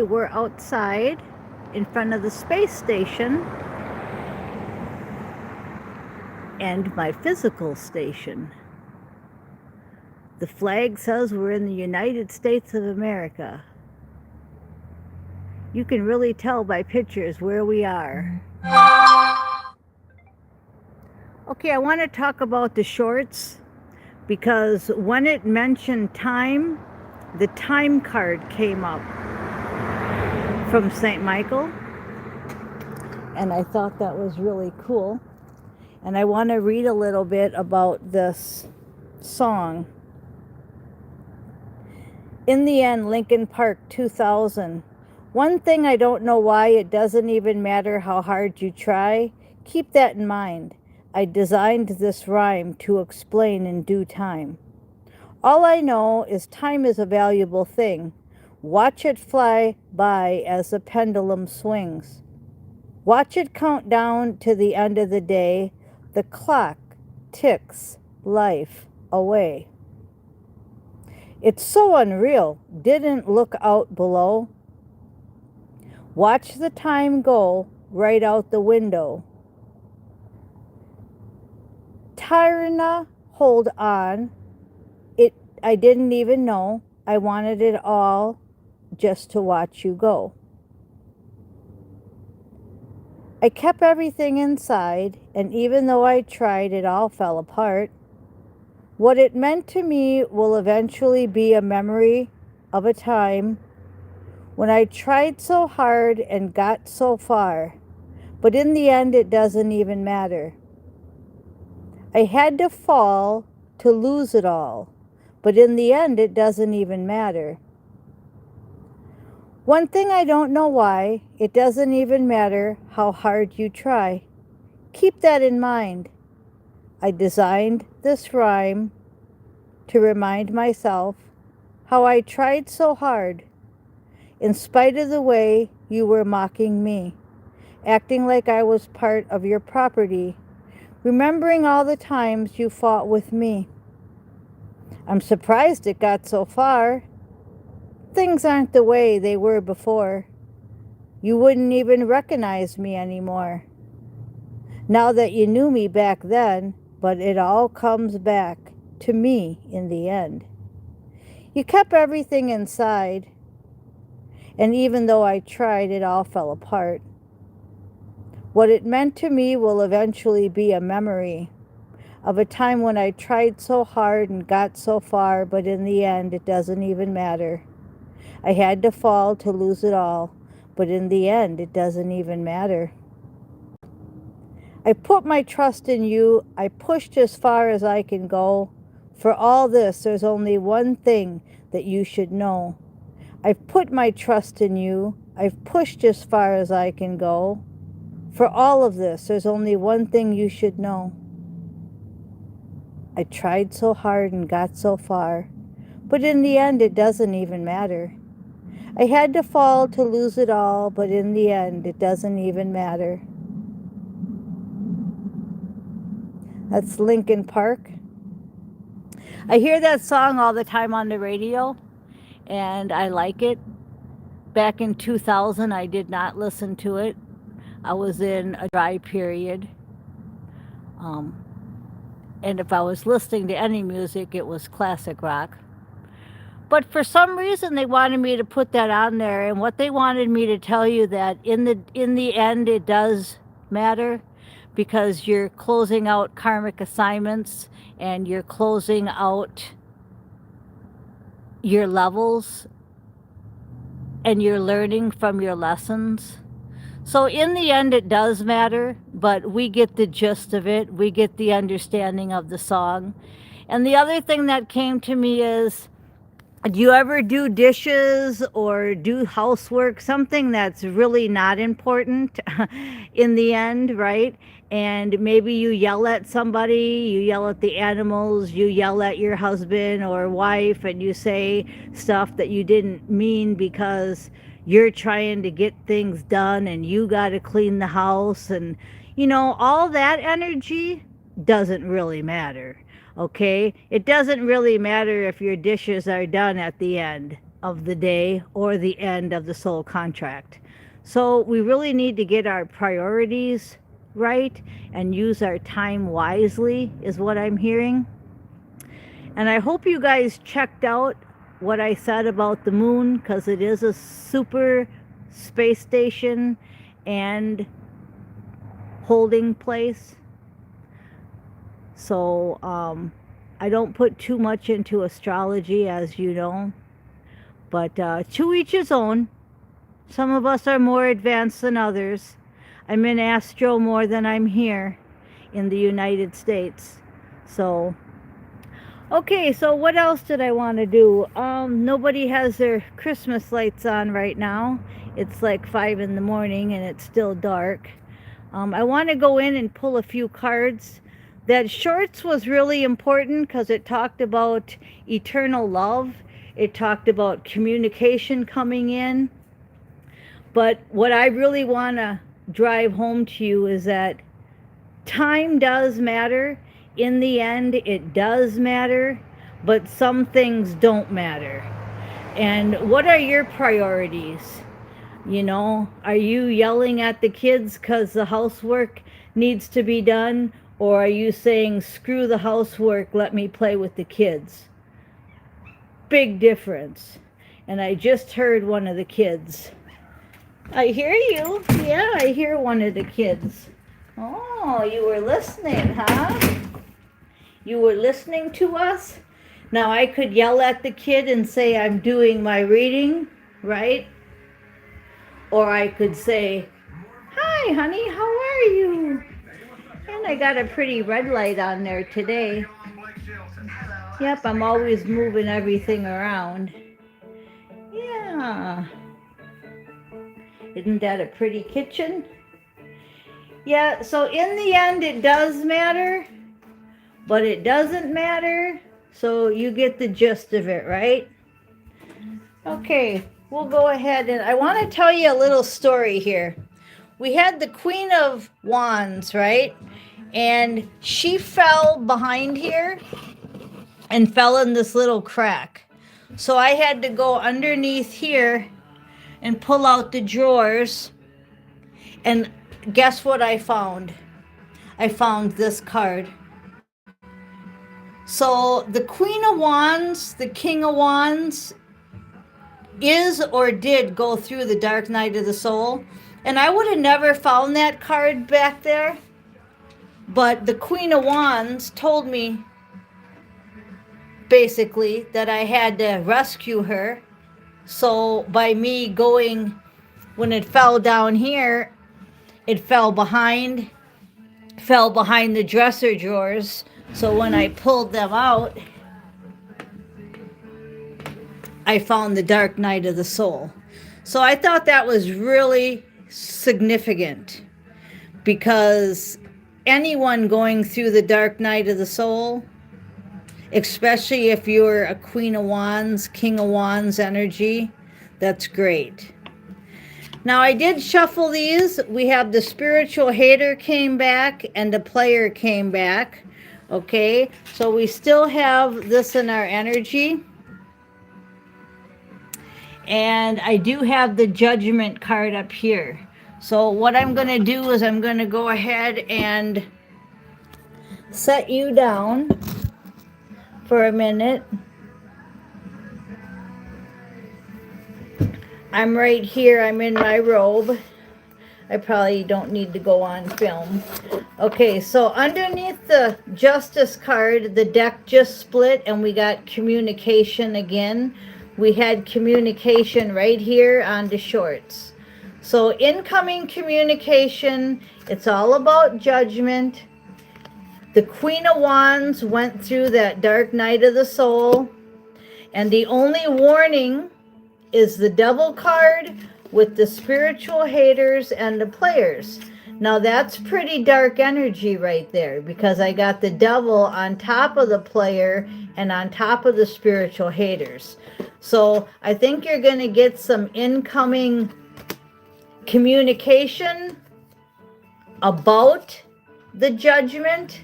we're outside in front of the space station and my physical station. The flag says we're in the United States of America. You can really tell by pictures where we are. Okay, I want to talk about the shorts because when it mentioned time, the time card came up from St. Michael, and I thought that was really cool. And I want to read a little bit about this song. In the end, Lincoln Park 2000. One thing I don't know why, it doesn't even matter how hard you try. Keep that in mind. I designed this rhyme to explain in due time. All I know is time is a valuable thing. Watch it fly by as the pendulum swings. Watch it count down to the end of the day. The clock ticks life away. It's so unreal. Didn't look out below. Watch the time go right out the window. Tyrna, hold on. I didn't even know. I wanted it all just to watch you go. I kept everything inside, and even though I tried, it all fell apart. What it meant to me will eventually be a memory of a time when I tried so hard and got so far, but in the end it doesn't even matter. I had to fall to lose it all, but in the end it doesn't even matter. One thing I don't know why, it doesn't even matter how hard you try. Keep that in mind. I designed this rhyme to remind myself how I tried so hard, in spite of the way you were mocking me, acting like I was part of your property, remembering all the times you fought with me. I'm surprised it got so far. Things aren't the way they were before. You wouldn't even recognize me anymore. Now that you knew me back then, but it all comes back to me in the end. You kept everything inside, and even though I tried, it all fell apart. What it meant to me will eventually be a memory of a time when I tried so hard and got so far, but in the end, it doesn't even matter. I had to fall to lose it all, but in the end, it doesn't even matter. I put my trust in you. I pushed as far as I can go. For all this, there's only one thing that you should know. I've put my trust in you. I've pushed as far as I can go. For all of this, there's only one thing you should know. I tried so hard and got so far, but in the end, it doesn't even matter. I had to fall to lose it all, but in the end, it doesn't even matter. That's Lincoln Park. I hear that song all the time on the radio, and I like it. Back in 2000, I did not listen to it. I was in a dry period. And if I was listening to any music, it was classic rock. But for some reason, they wanted me to put that on there, and what they wanted me to tell you that in the end, it does matter, because you're closing out karmic assignments and you're closing out your levels and you're learning from your lessons. So in the end, it does matter, but we get the gist of it. We get the understanding of the song. And the other thing that came to me is, do you ever do dishes or do housework, something that's really not important in the end, right? And maybe you yell at somebody, you yell at the animals, you yell at your husband or wife, and you say stuff that you didn't mean because you're trying to get things done and you got to clean the house. And, all that energy doesn't really matter. Okay, it doesn't really matter if your dishes are done at the end. of the day or the end of the soul contract. So we really need to get our priorities right and use our time wisely, is what I'm hearing. And I hope you guys checked out what I said about the moon, because it is a super space station and holding place. So I don't put too much into astrology, as you know, but to each his own. Some of us are more advanced than others. I'm in astro more than I'm here in the United States. So okay, so what else did I want to do? Nobody has their Christmas lights on right now. It's like 5 in the morning and it's still dark. I want to go in and pull a few cards. That shorts was really important because it talked about eternal love. It talked about communication coming in. But what I really want to drive home to you is that time does matter. In the end, it does matter, but some things don't matter. And what are your priorities? You know, are you yelling at the kids because the housework needs to be done? Or are you saying, screw the housework, let me play with the kids? Big difference. And I just heard one of the kids. I hear you. Yeah, I hear one of the kids. Oh, you were listening, huh? You were listening to us? Now I could yell at the kid and say I'm doing my reading, right? Or I could say, hi, honey, how are you? And I got a pretty red light on there today. Yep, I'm always moving everything around. Yeah. Isn't that a pretty kitchen? Yeah, so in the end, it does matter, but it doesn't matter. So you get the gist of it, right? Okay, we'll go ahead and I want to tell you a little story here. We had the Queen of Wands, right? And she fell behind here and fell in this little crack. So I had to go underneath here and pull out the drawers. And guess what I found? I found this card. So the Queen of Wands, the King of Wands, is or did go through the dark night of the soul. And I would have never found that card back there. But the Queen of Wands told me basically that I had to rescue her. So by me going, when it fell down here, it fell behind the dresser drawers. So when I pulled them out, I found the dark night of the soul. So I thought that was really significant, because anyone going through the dark night of the soul, especially if you're a Queen of Wands, King of Wands energy, that's great. Now I did shuffle these. We have the spiritual hater came back and the player came back. Okay, so we still have this in our energy. And I do have the judgment card up here. So what I'm going to do is I'm going to go ahead and set you down for a minute. I'm right here. I'm in my robe. I probably don't need to go on film. Okay, so underneath the Justice card, the deck just split and we got communication again. We had communication right here on the shorts. So incoming communication, it's all about judgment. The Queen of Wands went through that dark night of the soul. And the only warning is the Devil card with the spiritual haters and the players. Now that's pretty dark energy right there, because I got the Devil on top of the player and on top of the spiritual haters. So I think you're going to get some incoming communication about the judgment,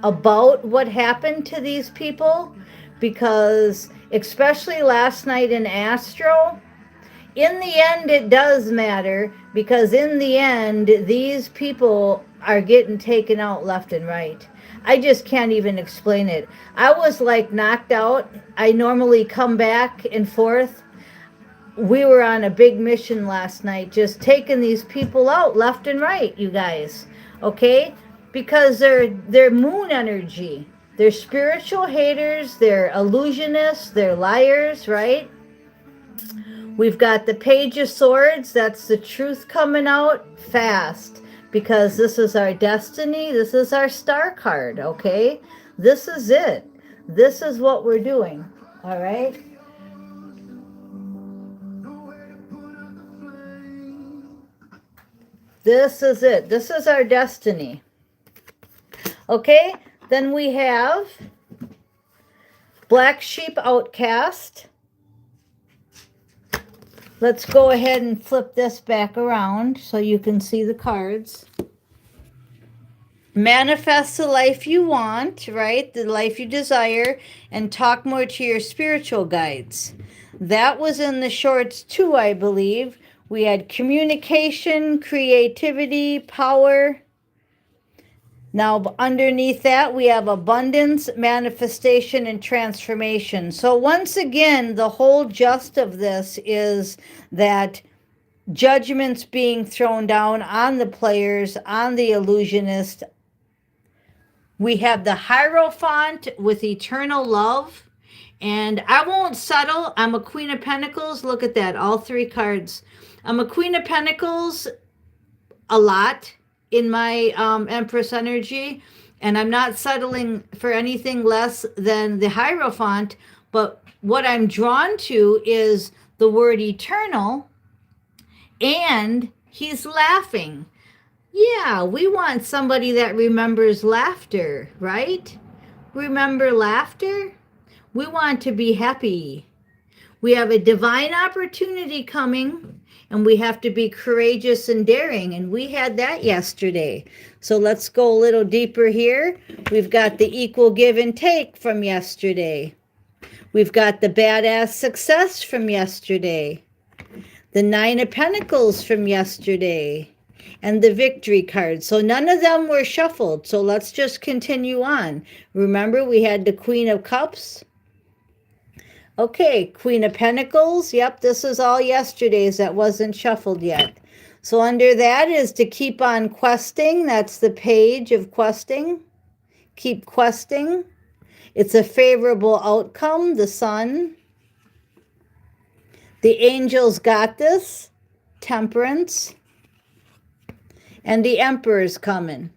about what happened to these people, because especially last night in Astro. In the end, it does matter, because in the end, these people are getting taken out left and right. I just can't even explain it. I was like knocked out. I normally come back and forth. We were on a big mission last night, just taking these people out left and right, you guys. Okay? Because they're moon energy. They're spiritual haters, they're illusionists, they're liars, right? We've got the Page of Swords. That's the truth coming out fast, because this is our destiny. This is our star card, okay? This is it. This is what we're doing, all right? This is it. This is our destiny. Okay? Then we have Black Sheep Outcast. Let's go ahead and flip this back around so you can see the cards. Manifest the life you want, right? The life you desire, and talk more to your spiritual guides. That was in the shorts too, I believe. We had communication, creativity, power. Now, underneath that, we have abundance, manifestation, and transformation. So once again, the whole gist of this is that judgments being thrown down on the players, on the illusionist. We have the Hierophant with eternal love. And I won't settle. I'm a Queen of Pentacles. Look at that. All three cards. I'm a Queen of Pentacles a lot in my Empress energy. And I'm not settling for anything less than the Hierophant. But what I'm drawn to is the word eternal. And he's laughing. Yeah, we want somebody that remembers laughter, right? Remember laughter? We want to be happy. We have a divine opportunity coming, and we have to be courageous and daring, and we had that yesterday. So let's go a little deeper here. We've got the equal give and take from yesterday. We've got the badass success from yesterday. The Nine of Pentacles from yesterday. And the victory card. So none of them were shuffled. So let's just continue on. Remember, we had the Queen of Cups. Okay, Queen of Pentacles. Yep, this is all yesterday's that wasn't shuffled yet. So under that is to keep on questing. That's the Page of Questing. Keep questing. It's a favorable outcome, the Sun. The angels got this. Temperance. And the Emperor's coming.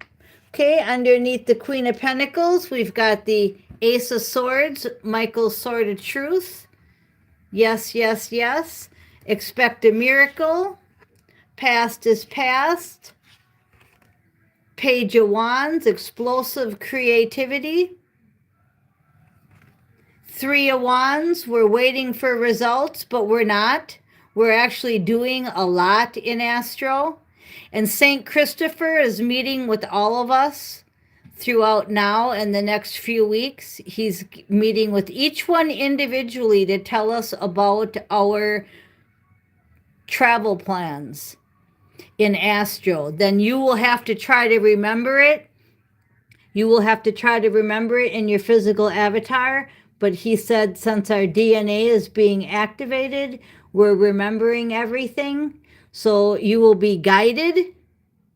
Okay, underneath the Queen of Pentacles, we've got the Ace of Swords, Michael's Sword of Truth. Yes, yes, yes. Expect a miracle. Past is past. Page of Wands, explosive creativity. Three of Wands, we're waiting for results, but we're not. We're actually doing a lot in Astro. And St. Christopher is meeting with all of us throughout now and the next few weeks. He's meeting with each one individually to tell us about our travel plans in Astro. Then you will have to try to remember it. You will have to try to remember it in your physical avatar. But he said since our DNA is being activated, we're remembering everything. So you will be guided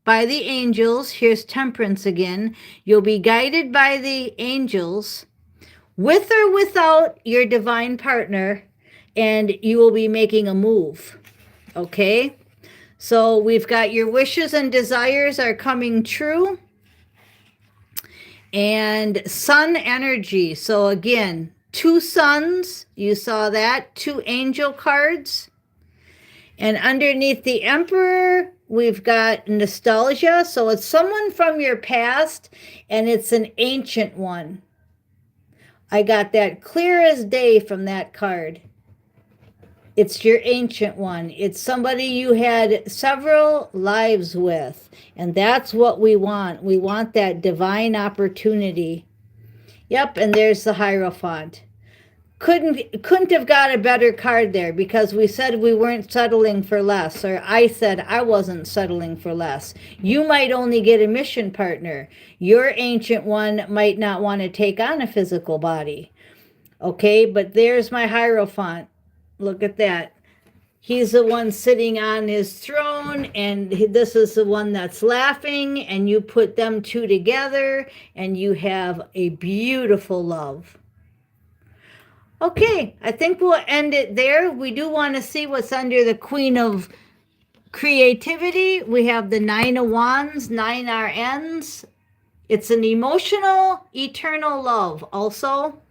by the angels. Here's Temperance again. You'll be guided by the angels with or without your divine partner, and you will be making a move. Okay? So we've got your wishes and desires are coming true. And sun energy. So again, two suns. You saw that. Two angel cards. And underneath the Emperor, we've got nostalgia. So it's someone from your past, and it's an ancient one. I got that clear as day from that card. It's your ancient one. It's somebody you had several lives with. And that's what we want. We want that divine opportunity. Yep, and there's the Hierophant. couldn't have got a better card there, because we said we weren't settling for less, or I said I wasn't settling for less. You might only get a mission partner. Your ancient one might not want to take on a physical body. Okay, but there's my Hierophant. Look at that. He's the one sitting on his throne, and this is the one that's laughing, and you put them two together, and you have a beautiful love. Okay, I think we'll end it there. We do want to see what's under the Queen of Creativity. We have the Nine of Wands, 9 RNs. It's an emotional, eternal love also.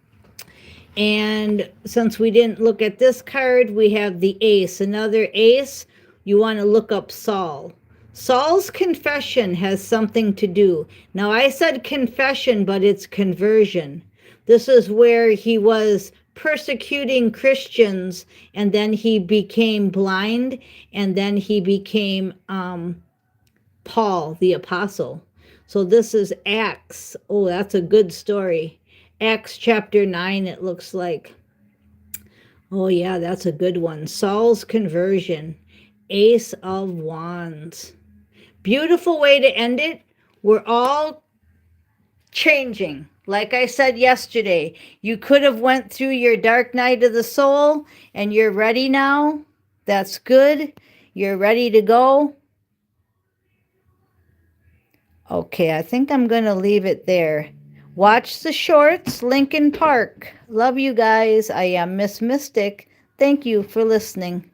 And since we didn't look at this card, we have the Ace. Another Ace, you want to look up Saul. Saul's confession has something to do. Now, I said confession, but it's conversion. This is where he was persecuting Christians, and then he became blind, and then he became Paul, the apostle. So this is Acts. Oh, that's a good story. Acts chapter 9, it looks like. Oh, yeah, that's a good one. Saul's conversion. Ace of Wands. Beautiful way to end it. We're all changing. Like I said yesterday, you could have went through your dark night of the soul, and you're ready now. That's good. You're ready to go. Okay, I think I'm going to leave it there. Watch the shorts, Lincoln Park. Love you guys. I am Miss Mystic. Thank you for listening.